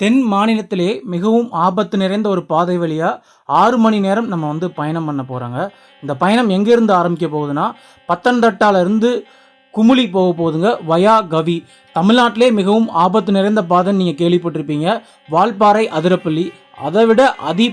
தென் மாநிலத்திலே மிகவும் ஆபத்து நிறைந்த ஒரு பாதை வழியா 6 மணி நேரம் நம்ம பயணம் பண்ண போறோங்க. இந்த பயணம் எங்கேருந்து ஆரம்பிக்க போகுதுன்னா, பத்தனந்திட்டால இருந்து குமுளி போக போகுதுங்க. வயா கவி. தமிழ்நாட்டிலே மிகவும் ஆபத்து நிறைந்த பாதைன்னு நீங்க கேள்விப்பட்டிருப்பீங்க. வால்பாறை, அதிரப்பள்ளி. அதை விட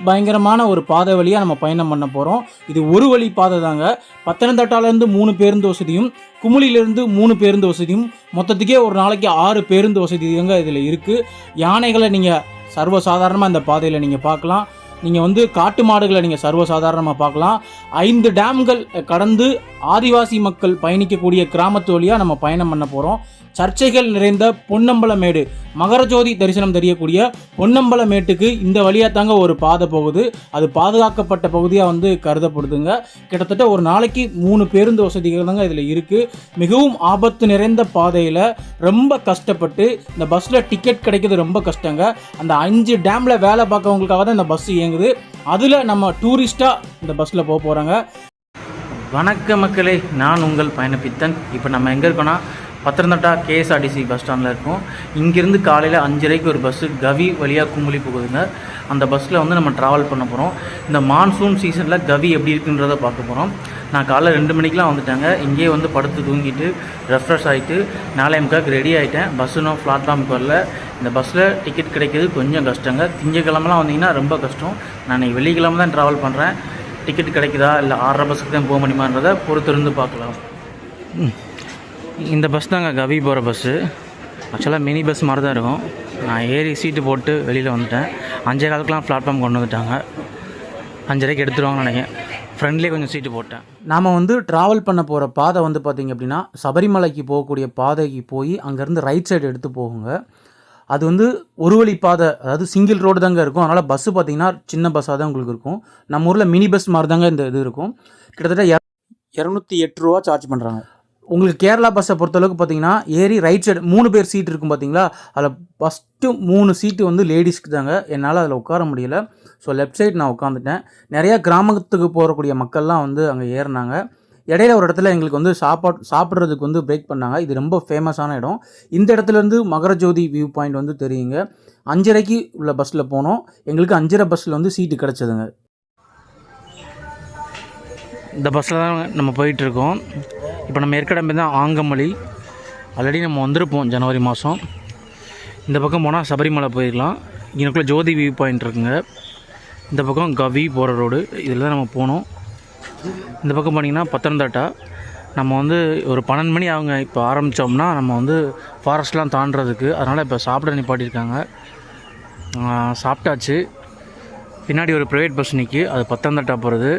பயங்கரமான ஒரு பாதை வழியா நம்ம பயணம் பண்ண போறோம். இது ஒரு வழி பாதை தாங்க. பத்தனந்திட்டால இருந்து 3 பேருந்து வசதியும், குமுளியிலிருந்து 3 பேருந்து வசதியும், மொத்தத்துக்கே ஒரு நாளைக்கு 6 பேருந்து வசதி தாங்க இதில் இருக்குது. யானைகளை நீங்கள் சர்வசாதாரணமாக இந்த பாதையில் நீங்கள் பார்க்கலாம். நீங்கள் காட்டு மாடுகளை நீங்கள் சர்வசாதாரணமாக பார்க்கலாம். 5 டேம்கள் கடந்து ஆதிவாசி மக்கள் பயணிக்கக்கூடிய கிராமத்து வழியாக நம்ம பயணம் பண்ண போகிறோம். சர்ச்சைகள் நிறைந்த பொன்னம்பலமேடு, மகரஜோதி தரிசனம் தெரியக்கூடிய பொன்னம்பலமேட்டுக்கு இந்த வழியாக தாங்க ஒரு பாதை போகுது. அது பாதுகாக்கப்பட்ட பகுதியாக கருதப்படுதுங்க. கிட்டத்தட்ட ஒரு நாளைக்கு 3 பேருந்து வசதிகள் தாங்க இதில் இருக்குது. மிகவும் ஆபத்து நிறைந்த பாதையில் ரொம்ப கஷ்டப்பட்டு இந்த பஸ்ஸில் டிக்கெட் கிடைக்கிறது ரொம்ப கஷ்டங்க. அந்த 5 டேமில் வேலை பார்க்கவங்களுக்காக தான் இந்த பஸ் இயங்குது. அதில் நம்ம டூரிஸ்ட்டாக இந்த பஸ்ஸில் போக போகிறாங்க. வணக்க மக்களே, நான் உங்கள் பயணப்பித்தன். இப்போ நம்ம எங்கே இருக்கோன்னா பத்தனந்திட்டா கேஎஸ்ஆர்டிசி பஸ் ஸ்டாண்டில் இருக்கும். இங்கேருந்து காலையில் 5:30க்கு ஒரு பஸ்ஸு கவி வழியாக குமுளி போகுதுங்க. அந்த பஸ்ஸில் நம்ம ட்ராவல் பண்ண போகிறோம். இந்த மான்சூன் சீசனில் கவி எப்படி இருக்குன்றதை பார்க்க போகிறோம். நான் காலைல 2 மணிக்கெலாம் வந்துட்டேங்க. இங்கேயே படுத்து தூங்கிட்டு ரெஃப்ரெஷ் ஆகிட்டு 4:45க்கு ரெடி ஆகிட்டேன். பஸ்ஸுனும் பிளாட்ஃபார்முக்கு வரல. இந்த பஸ்ஸில் டிக்கெட் கிடைக்கிறது கொஞ்சம் கஷ்டங்க. திங்கக்கிழமெலாம் வந்தீங்கன்னா ரொம்ப கஷ்டம். நான் வெள்ளிக்கிழமை தான் ட்ராவல் பண்ணுறேன். டிக்கெட் கிடைக்குதா இல்லை 6:30 பஸ்ஸுக்கு தான் போக முடியுமான்றதை பொறுத்திருந்து பார்க்கலாம். இந்த பஸ் தாங்க கவி போகிற பஸ்ஸு. ஆக்சுவலாக மினி பஸ் மாதிரி தான் இருக்கும். நான் ஏறி சீட்டு போட்டு வெளியில் வந்துட்டேன். 5:15க்குலாம் பிளாட்ஃபார்ம் கொண்டு வந்துட்டாங்க. 5:30க்கு எடுத்துருவாங்கன்னு நினைக்கிறேன். ஃப்ரெண்ட்லேயே கொஞ்சம் சீட்டு போட்டேன். நாம் ட்ராவல் பண்ண போகிற பாதை பார்த்திங்க அப்படின்னா சபரிமலைக்கு போகக்கூடிய பாதைக்கு போய் அங்கேருந்து ரைட் சைடு எடுத்து போகுங்க. அது ஒரு வழி பாதை, அதாவது சிங்கிள் ரோடு தாங்க இருக்கும். அதனால் பஸ்ஸு பார்த்திங்கன்னா சின்ன பஸ்ஸாக தான் உங்களுக்கு இருக்கும். நம்ம ஊரில் மினி பஸ் மாதிரி தாங்க இந்த இது இருக்கும். கிட்டத்தட்ட 208 ரூபா சார்ஜ் பண்ணுறாங்க. உங்களுக்கு கேரளா பஸ்ஸை பொறுத்தளவுக்கு பார்த்தீங்கன்னா ஏறி ரைட் சைடு 3 பேர் சீட் இருக்கும் பார்த்தீங்களா, அதில் ஃபஸ்ட்டு 3 சீட்டு லேடிஸ்க்கு தாங்க. என்னால் அதில் உட்கார முடியல. ஸோ லெஃப்ட் சைடு நான் உட்காந்துட்டேன். நிறையா கிராமத்துக்கு போகக்கூடிய மக்கள்லாம் அங்கே ஏறினாங்க. இடையில ஒரு இடத்துல எங்களுக்கு சாப்பிட்றதுக்கு பிரேக் பண்ணாங்க. இது ரொம்ப ஃபேமஸான இடம். இந்த இடத்துலேருந்து மகரஜோதி வியூ பாயிண்ட் தெரியுங்க. 5:30க்கு உள்ள பஸ்ஸில் போனோம். எங்களுக்கு 5:30 பஸ்ஸில் சீட்டு கிடச்சதுங்க. இந்த பஸ்ஸில் தான் நம்ம போயிட்டுருக்கோம். இப்போ நம்ம ஏற்கனவே தான் ஆங்கமலை ஆல்ரெடி நம்ம வந்திருப்போம் ஜனவரி மாதம். இந்த பக்கம் போனால் சபரிமலை போயிடலாம். இங்கேக்குள்ளே ஜோதி வியூ பாயிண்ட் இருக்குங்க. இந்த பக்கம் கவி போகிற ரோடு, இதில் தான் நம்ம போனோம். இந்த பக்கம் போனீங்கன்னா பத்தனந்திட்டா. நம்ம ஒரு 12 மணி அவங்க இப்போ ஆரம்பித்தோம்னா நம்ம ஃபாரஸ்ட்லாம் தாண்டுறதுக்கு. அதனால் இப்போ சாப்பிட நிப்பாட்டியிருக்காங்க. சாப்பிட்டாச்சு. பின்னாடி ஒரு ப்ரைவேட் பஸ் நிற்கி, அது பத்தனந்திட்டா போகிறது.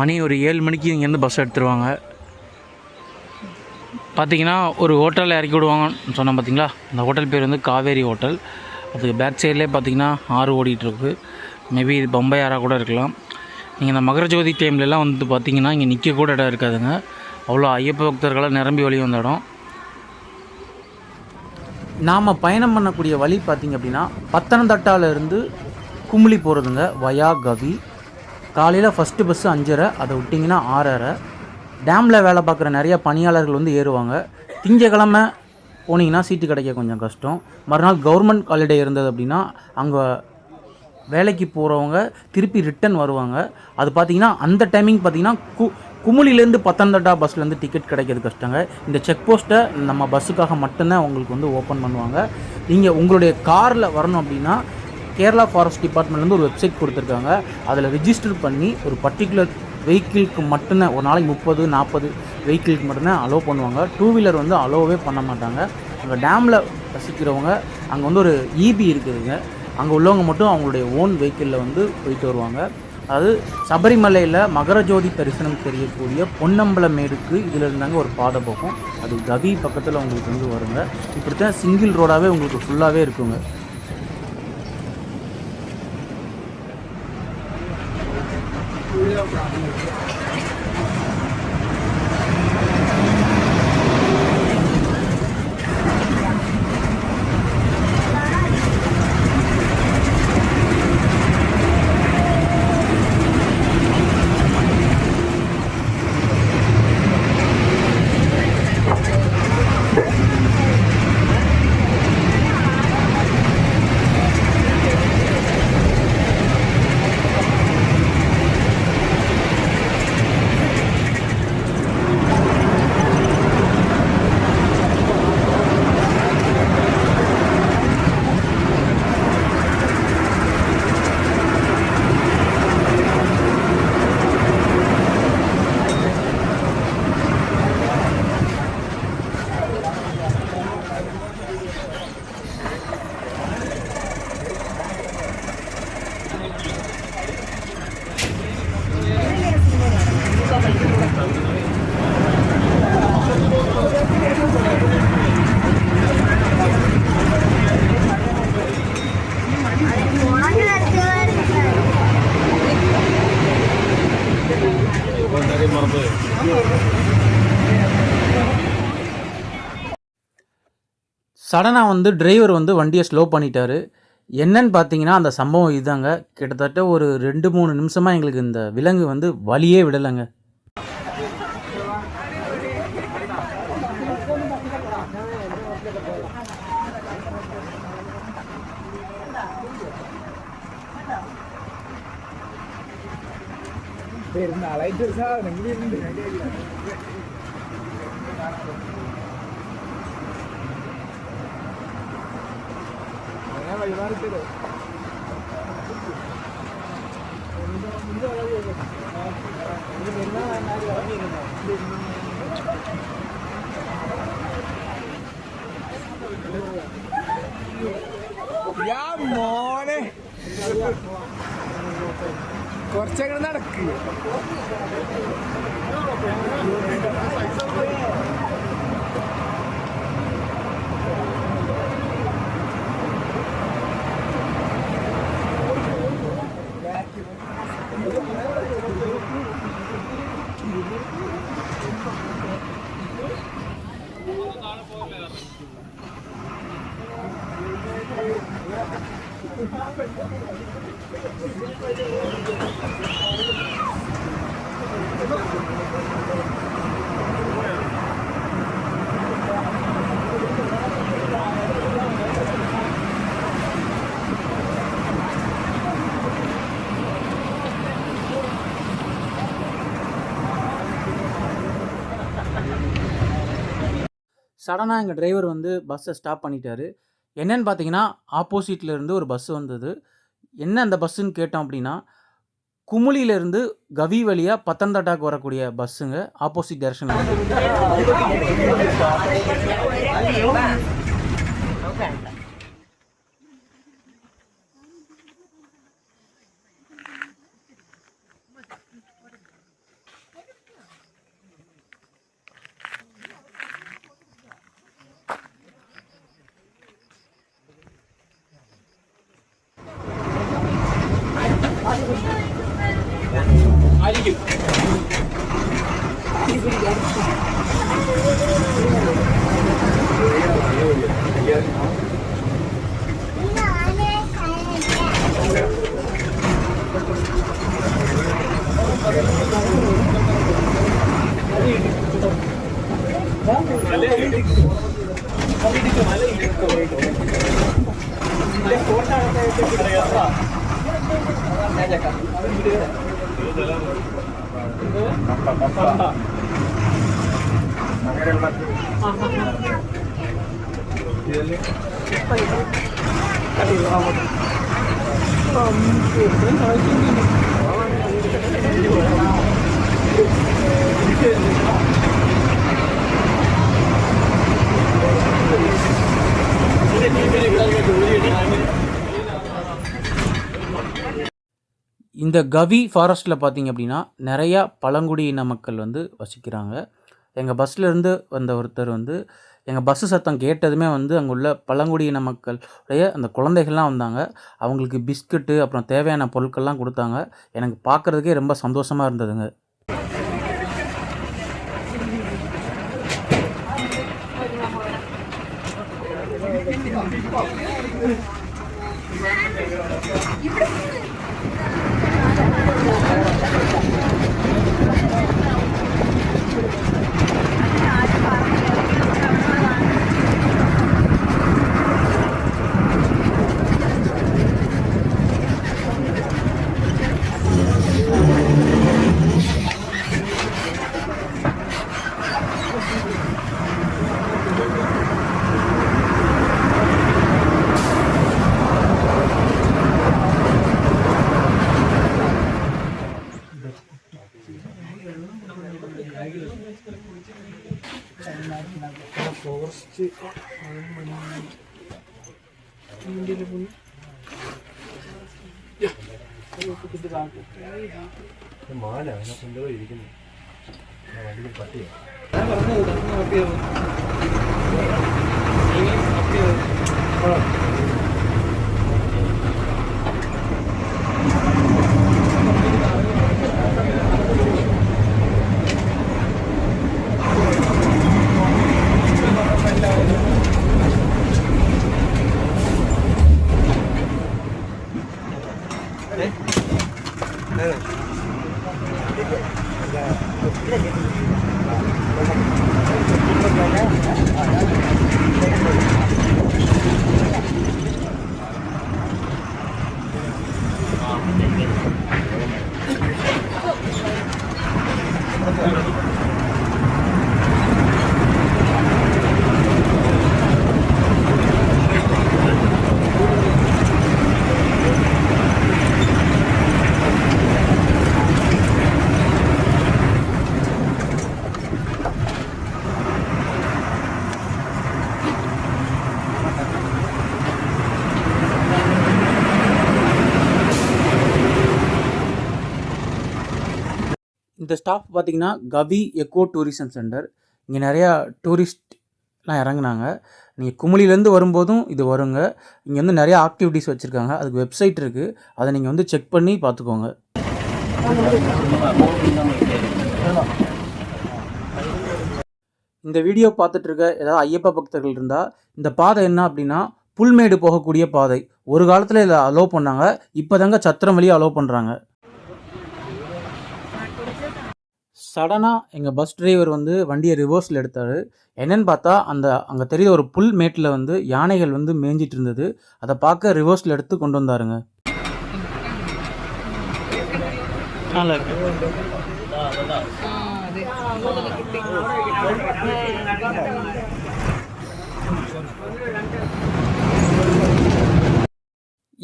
மணி ஒரு 7 மணிக்கு இங்கேருந்து பஸ் எடுத்துருவாங்க. பார்த்திங்கன்னா ஒரு ஹோட்டலில் இறக்கி விடுவாங்கன்னு சொன்னேன் பார்த்திங்களா. அந்த ஹோட்டல் பேர் காவேரி ஹோட்டல். அதுக்கு பேக் சைட்லேயே பார்த்திங்கன்னா ஆறு ஓடிட்டுருக்கு. மேபி இது பம்பையாராக கூட இருக்கலாம். நீங்கள் இந்த மகரஜோதி டைம்லலாம் பார்த்திங்கன்னா இங்கே நிற்க கூட இடம் இருக்காதுங்க. அவ்வளோ ஐயப்ப பக்தர்களாக நிரம்பி வழி வந்த இடம். நாம் பயணம் பண்ணக்கூடிய வழி பார்த்திங்க அப்படின்னா பத்தனந்திட்டாலேருந்து குமுளி போகிறதுங்க வயா கவி. காலையில் ஃபஸ்ட்டு பஸ்ஸு 5:30, அதை விட்டிங்கன்னா 6:30. டேமில் வேலை பார்க்குற நிறையா பணியாளர்கள் ஏறுவாங்க. திங்கக்கிழமை போனீங்கன்னா சீட்டு கிடைக்க கொஞ்சம் கஷ்டம். மறுநாள் கவர்மெண்ட் ஹாலிடே இருந்தது அப்படின்னா அங்கே வேலைக்கு போகிறவங்க திருப்பி ரிட்டன் வருவாங்க. அது பார்த்திங்கன்னா அந்த டைமிங் பார்த்திங்கன்னா குமுளிலேருந்து பத்தனந்திட்டா பஸ்லேருந்து டிக்கெட் கிடைக்கிறது கஷ்டங்க. இந்த செக் போஸ்ட்டை நம்ம பஸ்ஸுக்காக மட்டும்தான் உங்களுக்கு ஓப்பன் பண்ணுவாங்க. நீங்கள் உங்களுடைய காரில் வரணும் அப்படின்னா கேரளா ஃபாரஸ்ட் டிபார்ட்மெண்ட்லேருந்து ஒரு வெப்சைட் கொடுத்துருக்காங்க. அதில் ரிஜிஸ்டர் பண்ணி ஒரு பர்டிகுலர் வெஹிக்கிளுக்கு மட்டும்தான் ஒரு நாளைக்கு 30-40 வெஹிக்கிளுக்கு மட்டும்தான் அலோவ் பண்ணுவாங்க. 2 வீலர் அலோவே பண்ண மாட்டாங்க. அங்கே டேமில் வசிக்கிறவங்க அங்கே ஒரு இபி இருக்குதுங்க. அங்கே உள்ளவங்க மட்டும் அவங்களுடைய ஓன் வெஹிக்கிளில் போயிட்டு வருவாங்க. அதாவது சபரிமலையில் மகரஜோதி தரிசனம் தெரியக்கூடிய பொன்னம்பலமேடுக்கு இதில் இருந்தாங்க ஒரு பாதை போகும். அது கவி பக்கத்தில் உங்களுக்கு வருங்க. இப்படித்தான் சிங்கிள் ரோடாகவே உங்களுக்கு ஃபுல்லாகவே இருக்குங்க. சடனாக வந்து டிரைவர் வந்து வண்டியை ஸ்லோ பண்ணிட்டாரு. என்னன்னு பார்த்தீங்கன்னா, அந்த சம்பவம் இதாங்க. கிட்டத்தட்ட ஒரு 2, 3 நிமிஷமாக எங்களுக்கு இந்த விலங்கு வந்து வழியே விடலைங்க. മോനെ കുറച്ചങ്ങനെ നടക്ക്. சடனாக எங்கள் டிரைவர் வந்து பஸ்ஸை ஸ்டாப் பண்ணிட்டாரு. என்னன்னு பார்த்தீங்கன்னா, ஆப்போசிட்ல இருந்து ஒரு பஸ் வந்தது. என்ன அந்த பஸ்ஸுன்னு கேட்டோம் அப்படின்னா, குமுளியிலேருந்து கவி வழியா பத்தனம்திட்டாக்கு வரக்கூடிய பஸ்ஸுங்க. ஆப்போசிட் டைரக்ஷன்ல. இந்த கவி ஃபாரஸ்ட்டில் பார்த்தீங்க அப்படின்னா, நிறையா பழங்குடியின மக்கள் வந்து வசிக்கிறாங்க. எங்கள் பஸ்ஸிலேருந்து வந்த ஒருத்தர் வந்து, எங்கள் பஸ்ஸு சத்தம் கேட்டதுமே வந்து அங்கே உள்ள பழங்குடியின மக்களுடைய அந்த குழந்தைகள்லாம் வந்தாங்க. அவங்களுக்கு பிஸ்கட்டு, அப்புறம் தேவையான பொருட்கள்லாம் கொடுத்தாங்க. எனக்கு பார்க்குறதுக்கே ரொம்ப சந்தோஷமாக இருந்ததுங்க. இந்த ஸ்டாப் பார்த்திங்கன்னா கவி எக்கோ டூரிசம் சென்டர். இங்கே நிறையா டூரிஸ்ட்லாம் இறங்குனாங்க. நீங்கள் குமுளிலேருந்து வரும்போதும் இது வருங்க. இங்கே வந்து நிறையா ஆக்டிவிட்டீஸ் வச்சுருக்காங்க. அதுக்கு வெப்சைட் இருக்குது. அதை நீங்கள் வந்து செக் பண்ணி பார்த்துக்கோங்க. இந்த வீடியோ பார்த்துட்ருக்க ஏதாவது ஐயப்ப பக்தர்கள் இருந்தால், இந்த பாதை என்ன அப்படின்னா புல்மேடு போகக்கூடிய பாதை. ஒரு காலத்தில் இதை அலோவ் பண்ணாங்க. இப்போ தாங்க சத்திரம் வழியாக அலோவ் பண்ணுறாங்க. சடனாக எங்கள் பஸ் டிரைவர் வந்து வண்டியை ரிவர்ஸில் எடுத்தார். என்னென்னு பார்த்தா அங்கே தெரிய ஒரு புல் மேட்டில் வந்து யானைகள் வந்து மேய்ஞ்சிட்டு இருந்தது. அதை பார்க்க ரிவர்ஸில் எடுத்து கொண்டு வந்தாருங்க.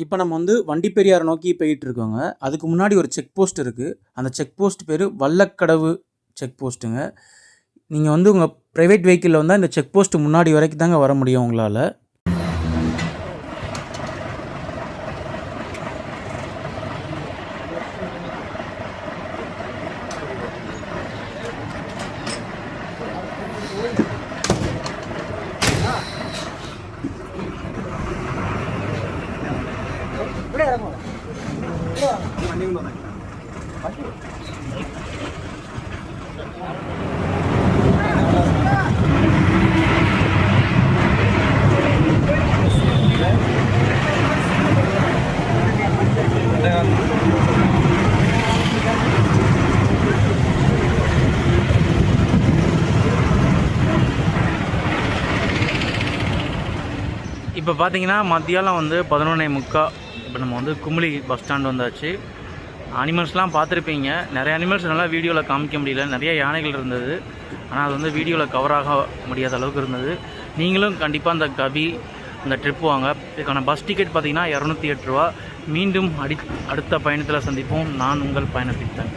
இப்போ நம்ம வந்து வண்டிப்பெரியாரை நோக்கி போயிட்டு இருக்கோங்க. அதுக்கு முன்னாடி ஒரு செக் போஸ்ட் இருக்குது. அந்த செக் போஸ்ட் பேர் வல்லக்கடவு செக் போஸ்ட்டுங்க. நீங்கள் வந்து உங்கள் ப்ரைவேட் வெஹிக்கிளில் வந்தால் இந்த செக் போஸ்ட் முன்னாடி வரைக்கும் தாங்க வர முடியும் உங்களால். இப்போ பார்த்தீங்கன்னா மத்தியானம் வந்து 11:45. இப்போ நம்ம வந்து குமுளி பஸ் ஸ்டாண்ட் வந்தாச்சு. அனிமல்ஸ்லாம் பார்த்துருப்பீங்க. நிறைய அனிமல்ஸ் நல்லா வீடியோவில் காமிக்க முடியல. நிறைய யானைகள் இருந்தது. ஆனால் அது வந்து வீடியோவில் கவராக முடியாத அளவுக்கு இருந்தது. நீங்களும் கண்டிப்பாக அந்த கவி இந்த ட்ரிப் வாங்க. இதுக்கான பஸ் டிக்கெட் பார்த்தீங்கன்னா 208 ரூபா. மீண்டும் அடுத்த பயணத்தில் சந்திப்போம். நான் உங்கள் பயணப்பித்தன்.